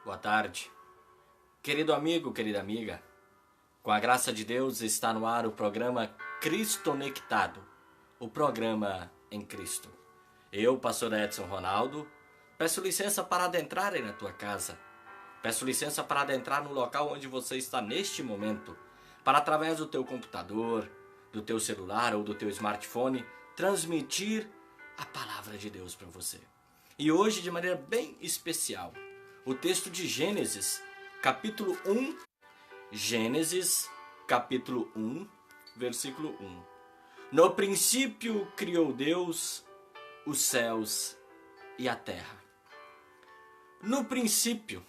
Boa tarde. Querido amigo, querida amiga, com a graça de Deus está no ar o programa Cristonectado, o programa em Cristo. Eu, pastor Edson Ronaldo, peço licença para adentrar aí na tua casa. Peço licença para adentrar no local onde você está neste momento, para através do teu computador, do teu celular ou do teu smartphone, transmitir a palavra de Deus para você. E hoje, de maneira bem especial, o texto de Gênesis, capítulo 1, Gênesis, capítulo 1, versículo 1. No princípio criou Deus os céus e a terra. No princípio,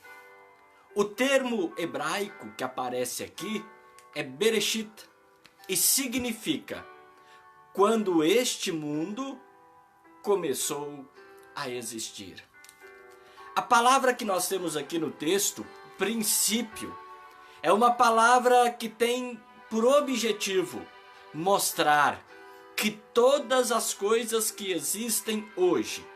o termo hebraico que aparece aqui é Bereshit e significa quando este mundo começou a existir. A palavra que nós temos aqui no texto, princípio, é uma palavra que tem por objetivo mostrar que todas as coisas que existem hoje,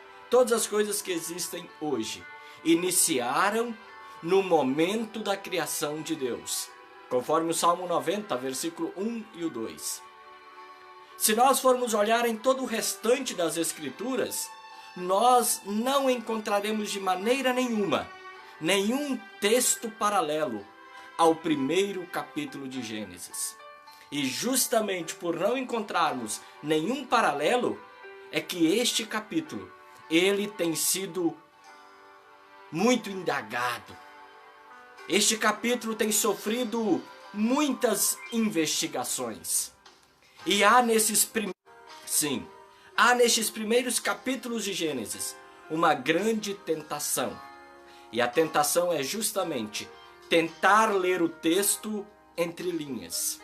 iniciaram no momento da criação de Deus, conforme o Salmo 90, versículo 1 e o 2. Se nós formos olhar em todo o restante das Escrituras, nós não encontraremos de maneira nenhuma nenhum texto paralelo ao primeiro capítulo de Gênesis. E justamente por não encontrarmos nenhum paralelo, é que este capítulo, ele tem sido muito indagado. Este capítulo tem sofrido muitas investigações. E há nestes primeiros capítulos de Gênesis uma grande tentação. E a tentação é justamente tentar ler o texto entre linhas.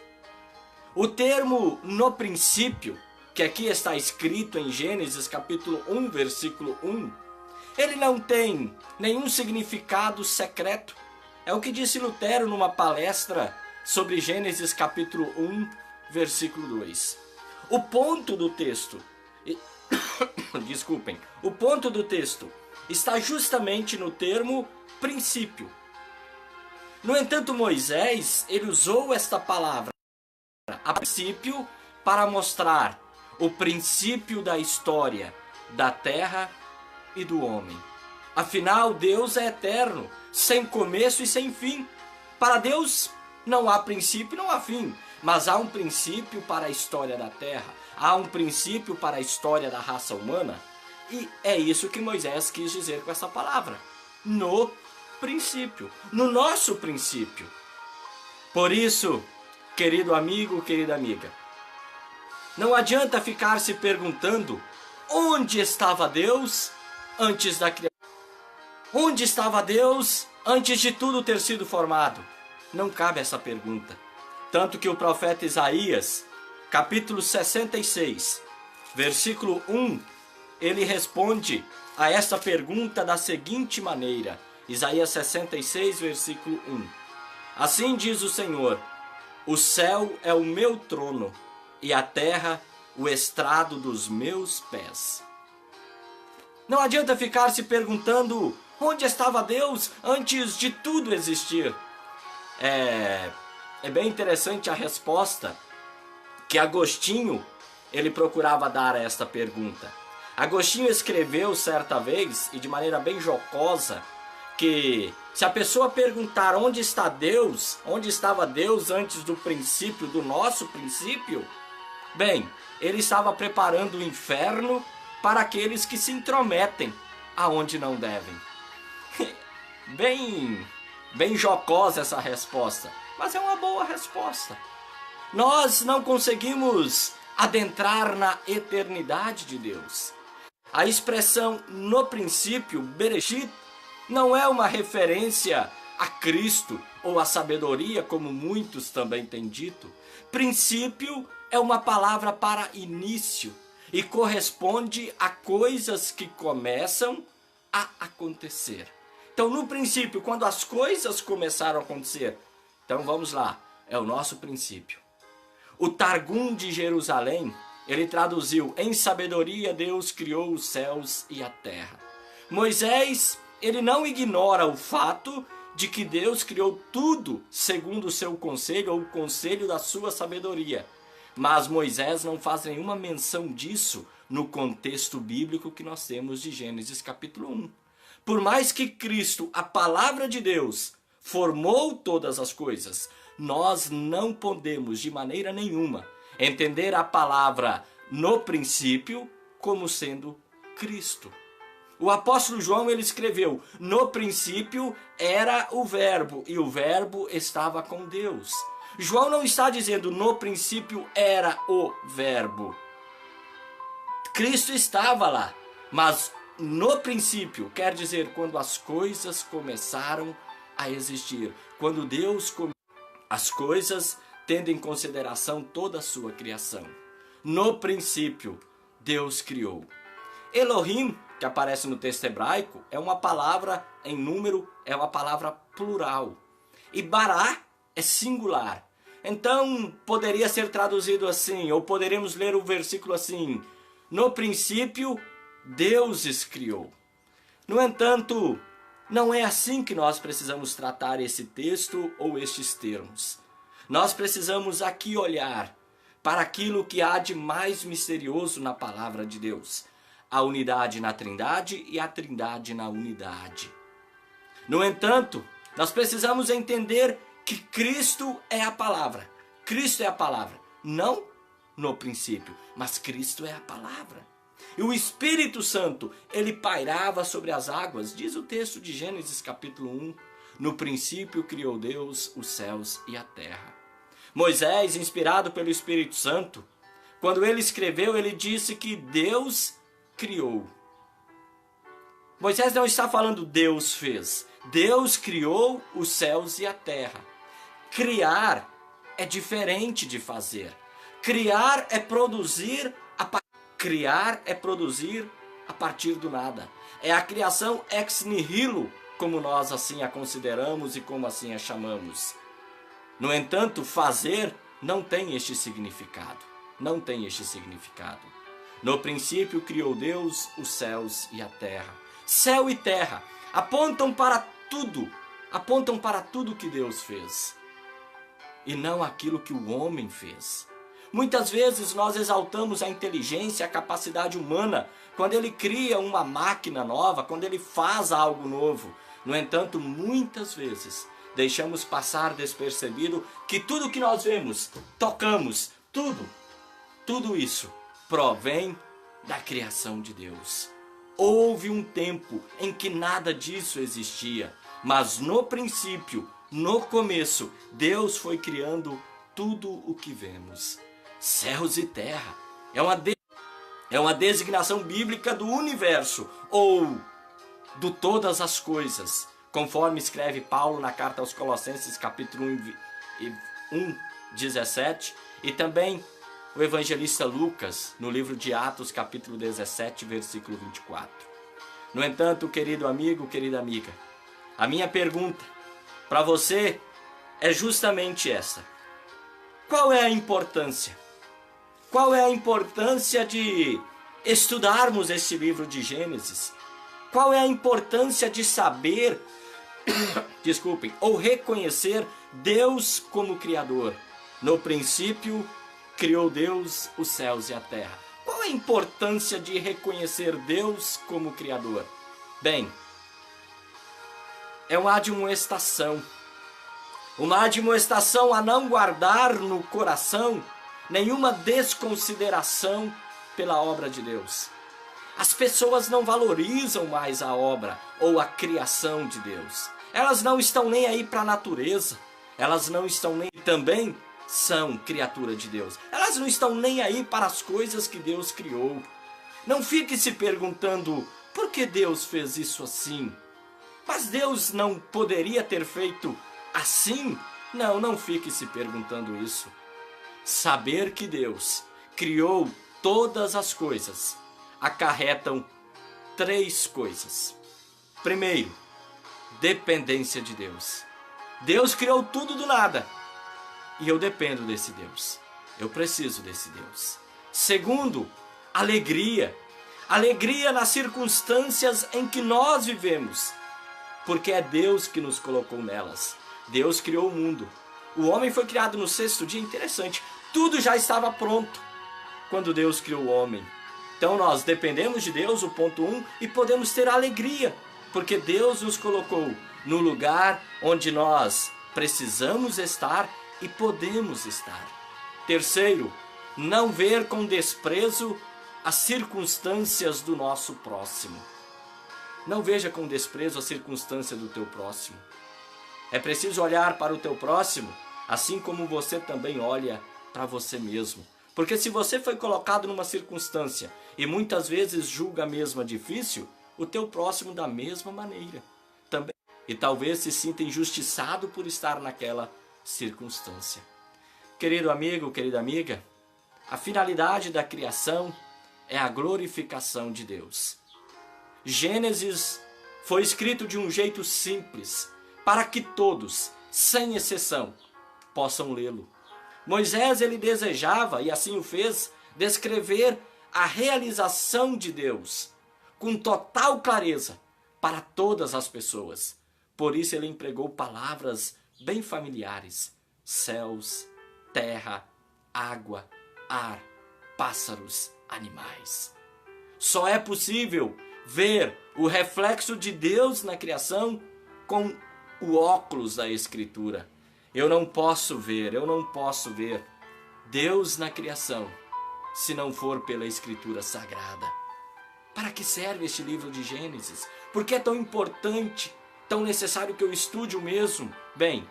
O termo no princípio, que aqui está escrito em Gênesis capítulo 1, versículo 1, ele não tem nenhum significado secreto. É o que disse Lutero numa palestra sobre Gênesis capítulo 1, versículo 2. O ponto do texto, o ponto do texto está justamente no termo princípio. No entanto, Moisés, ele usou esta palavra, a princípio, para mostrar o princípio da história da terra e do homem. Afinal, Deus é eterno, sem começo e sem fim. Para Deus não há princípio, não há fim, mas há um princípio para a história da terra, há um princípio para a história da raça humana, e é isso que Moisés quis dizer com essa palavra. No princípio, no nosso princípio. Por isso, querido amigo, querida amiga, não adianta ficar se perguntando onde estava Deus antes da criação. Onde estava Deus antes de tudo ter sido formado? Não cabe essa pergunta. Tanto que o profeta Isaías, capítulo 66, versículo 1, ele responde a essa pergunta da seguinte maneira. Isaías 66, versículo 1. Assim diz o Senhor: o céu é o meu trono e a terra o estrado dos meus pés. Não adianta ficar se perguntando onde estava Deus antes de tudo existir. É bem interessante a resposta que Agostinho ele procurava dar a esta pergunta. Agostinho escreveu certa vez, e de maneira bem jocosa, que se a pessoa perguntar onde está Deus, onde estava Deus antes do princípio, do nosso princípio, bem, ele estava preparando o inferno para aqueles que se intrometem aonde não devem. Bem jocosa essa resposta, mas é uma boa resposta. Nós não conseguimos adentrar na eternidade de Deus. A expressão no princípio, Bereshit, não é uma referência a Cristo ou a sabedoria, como muitos também têm dito. Princípio é uma palavra para início e corresponde a coisas que começam a acontecer. Então, no princípio, quando as coisas começaram a acontecer, então vamos lá, é o nosso princípio. O Targum de Jerusalém, ele traduziu: em sabedoria Deus criou os céus e a terra. Moisés, ele não ignora o fato de que Deus criou tudo segundo o seu conselho ou o conselho da sua sabedoria. Mas Moisés não faz nenhuma menção disso no contexto bíblico que nós temos de Gênesis capítulo 1. Por mais que Cristo, a palavra de Deus, formou todas as coisas, nós não podemos de maneira nenhuma entender a palavra no princípio como sendo Cristo. O apóstolo João, ele escreveu: no princípio era o verbo, e o verbo estava com Deus. João não está dizendo no princípio era o verbo. Cristo estava lá, mas no princípio quer dizer quando as coisas começaram a existir. Quando Deus as coisas tendo em consideração toda a sua criação. No princípio, Deus criou. Elohim, que aparece no texto hebraico, é uma palavra em número, é uma palavra plural. E bará é singular. Então, poderia ser traduzido assim, ou poderíamos ler o versículo assim: no princípio, Deus criou. No entanto, não é assim que nós precisamos tratar esse texto ou estes termos. Nós precisamos aqui olhar para aquilo que há de mais misterioso na palavra de Deus: a unidade na Trindade e a Trindade na unidade. No entanto, nós precisamos entender que Cristo é a palavra. Cristo é a palavra, não no princípio, mas Cristo é a palavra. E o Espírito Santo, ele pairava sobre as águas, diz o texto de Gênesis capítulo 1. No princípio criou Deus os céus e a terra. Moisés, inspirado pelo Espírito Santo, quando ele escreveu, ele disse que Deus criou. Moisés não está falando Deus fez. Deus criou os céus e a terra. Criar é diferente de fazer. Criar é produzir a partir do nada. É a criação ex nihilo, como nós assim a consideramos e como assim a chamamos. No entanto, fazer não tem este significado. Não tem este significado. No princípio criou Deus os céus e a terra. Céu e terra apontam para tudo que Deus fez. E não aquilo que o homem fez. Muitas vezes nós exaltamos a inteligência, a capacidade humana, quando ele cria uma máquina nova, quando ele faz algo novo. No entanto, muitas vezes deixamos passar despercebido que tudo que nós vemos, tocamos, tudo isso provém da criação de Deus. Houve um tempo em que nada disso existia, mas no princípio, no começo, Deus foi criando tudo o que vemos. Céus e terra é uma designação bíblica do universo ou do todas as coisas, conforme escreve Paulo na carta aos Colossenses capítulo 1, 17, e também o evangelista Lucas no livro de Atos capítulo 17, versículo 24. No entanto, querido amigo, querida amiga, a minha pergunta para você é justamente essa: qual é a importância? Qual é a importância de estudarmos este livro de Gênesis? Qual é a importância de saber, ou reconhecer Deus como Criador? No princípio, criou Deus os céus e a terra. Qual é a importância de reconhecer Deus como Criador? Bem, é uma admoestação. Uma admoestação a não guardar no coração nenhuma desconsideração pela obra de Deus. As pessoas não valorizam mais a obra ou a criação de Deus. Elas não estão nem aí para a natureza. Elas não estão nem... Também são criatura de Deus. Elas não estão nem aí para as coisas que Deus criou. Não fique se perguntando por que Deus fez isso assim. Mas Deus não poderia ter feito assim? Não fique se perguntando isso. Saber que Deus criou todas as coisas acarretam 3 coisas. Primeiro, dependência de Deus. Deus criou tudo do nada e eu dependo desse Deus. Eu preciso desse Deus. Segundo, alegria. Alegria nas circunstâncias em que nós vivemos. porque é Deus que nos colocou nelas. Deus criou o mundo. O homem foi criado no sexto dia, interessante. Tudo já estava pronto quando Deus criou o homem. Então nós dependemos de Deus, o ponto 1, e podemos ter alegria, porque Deus nos colocou no lugar onde nós precisamos estar e podemos estar. Terceiro, não ver com desprezo as circunstâncias do nosso próximo. Não veja com desprezo a circunstância do teu próximo. É preciso olhar para o teu próximo, assim como você também olha para você mesmo. Porque se você foi colocado numa circunstância e muitas vezes julga a mesma difícil, o teu próximo da mesma maneira também. E talvez se sinta injustiçado por estar naquela circunstância. Querido amigo, querida amiga, a finalidade da criação é a glorificação de Deus. Gênesis foi escrito de um jeito simples, para que todos, sem exceção, possam lê-lo. Moisés, ele desejava, e assim o fez, descrever a realização de Deus com total clareza para todas as pessoas. Por isso ele empregou palavras bem familiares: céus, terra, água, ar, pássaros, animais. Só é possível ver o reflexo de Deus na criação com o óculos da Escritura. Eu não posso ver Deus na criação se não for pela Escritura Sagrada. Para que serve este livro de Gênesis? Por que é tão importante, tão necessário que eu estude o mesmo? Bem,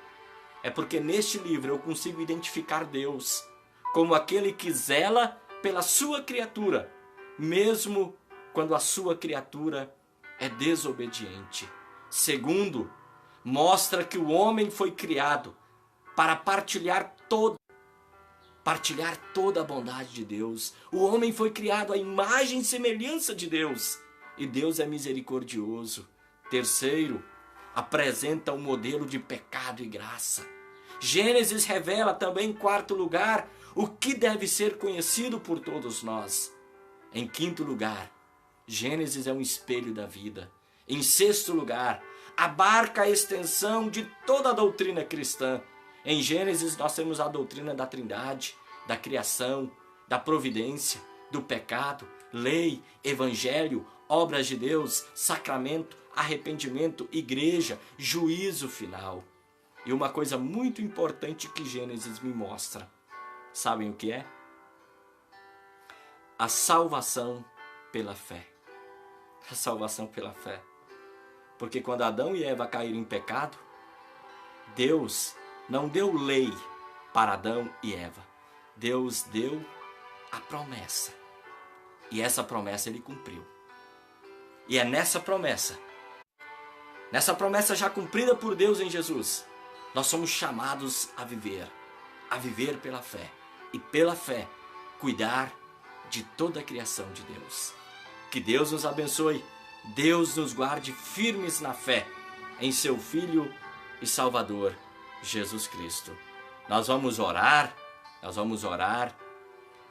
é porque neste livro eu consigo identificar Deus como aquele que zela pela sua criatura, mesmo quando a sua criatura é desobediente. Segundo, mostra que o homem foi criado para partilhar toda a bondade de Deus. O homem foi criado à imagem e semelhança de Deus, e Deus é misericordioso. Terceiro, apresenta um modelo de pecado e graça. Gênesis revela também, em quarto lugar, o que deve ser conhecido por todos nós. Em quinto lugar, Gênesis é um espelho da vida. Em sexto lugar, abarca a extensão de toda a doutrina cristã. Em Gênesis nós temos a doutrina da Trindade, da criação, da providência, do pecado, lei, evangelho, obras de Deus, sacramento, arrependimento, igreja, juízo final. E uma coisa muito importante que Gênesis me mostra, sabem o que é? A salvação pela fé. A salvação pela fé. Porque quando Adão e Eva caíram em pecado, Deus não deu lei para Adão e Eva. Deus deu a promessa. E essa promessa ele cumpriu. E é nessa promessa já cumprida por Deus em Jesus, nós somos chamados a viver pela fé. E pela fé, cuidar de toda a criação de Deus. Que Deus nos abençoe, Deus nos guarde firmes na fé em seu Filho e Salvador, Jesus Cristo. Nós vamos orar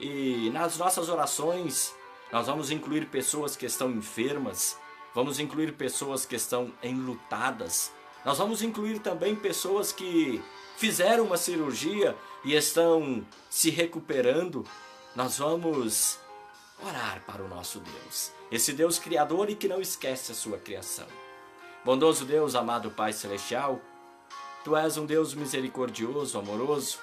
e nas nossas orações nós vamos incluir pessoas que estão enfermas, vamos incluir pessoas que estão enlutadas, nós vamos incluir também pessoas que fizeram uma cirurgia e estão se recuperando. Nós vamos orar para o nosso Deus, esse Deus criador e que não esquece a sua criação. Bondoso Deus, amado Pai Celestial, Tu és um Deus misericordioso, amoroso,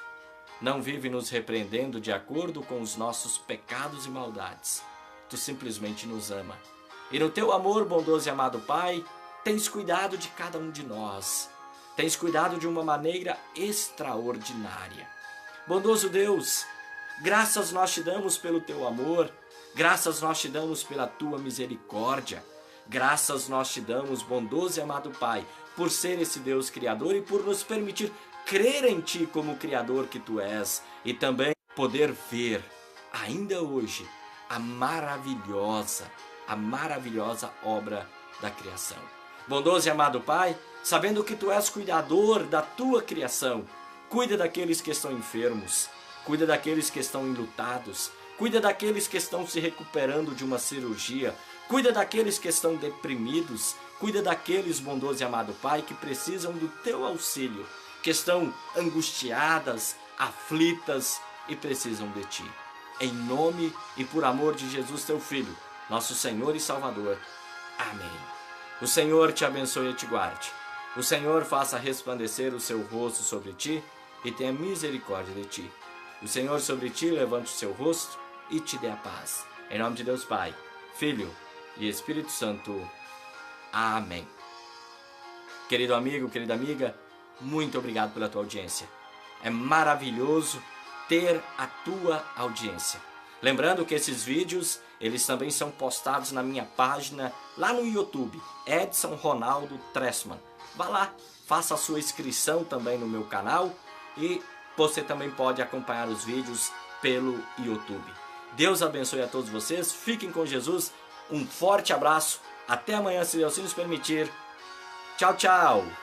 não vive nos repreendendo de acordo com os nossos pecados e maldades. Tu simplesmente nos ama. E no Teu amor, bondoso e amado Pai, tens cuidado de cada um de nós. Tens cuidado de uma maneira extraordinária. Bondoso Deus, graças nós Te damos pelo Teu amor, graças nós Te damos pela Tua misericórdia, graças nós Te damos, bondoso e amado Pai, por ser esse Deus Criador e por nos permitir crer em Ti como Criador que Tu és e também poder ver, ainda hoje, a maravilhosa obra da criação. Bondoso e amado Pai, sabendo que Tu és cuidador da Tua criação, cuida daqueles que estão enfermos, cuida daqueles que estão enlutados, cuida daqueles que estão se recuperando de uma cirurgia, Cuida daqueles que estão deprimidos. Cuida daqueles, bondoso e amado Pai, que precisam do teu auxílio, que estão angustiadas, aflitas e precisam de ti. Em nome e por amor de Jesus, teu Filho, nosso Senhor e Salvador. Amém. O Senhor te abençoe e te guarde. O Senhor faça resplandecer o seu rosto sobre ti e tenha misericórdia de ti. O Senhor sobre ti levante o seu rosto e te dê a paz. Em nome de Deus Pai, Filho e Espírito Santo. Amém. Querido amigo, querida amiga, muito obrigado pela tua audiência. É maravilhoso ter a tua audiência. Lembrando que esses vídeos, eles também são postados na minha página lá no YouTube, Edson Ronaldo Trestman. Vá lá, faça a sua inscrição também no meu canal e você também pode acompanhar os vídeos pelo YouTube. Deus abençoe a todos vocês, fiquem com Jesus, um forte abraço, até amanhã se Deus nos permitir. Tchau, tchau!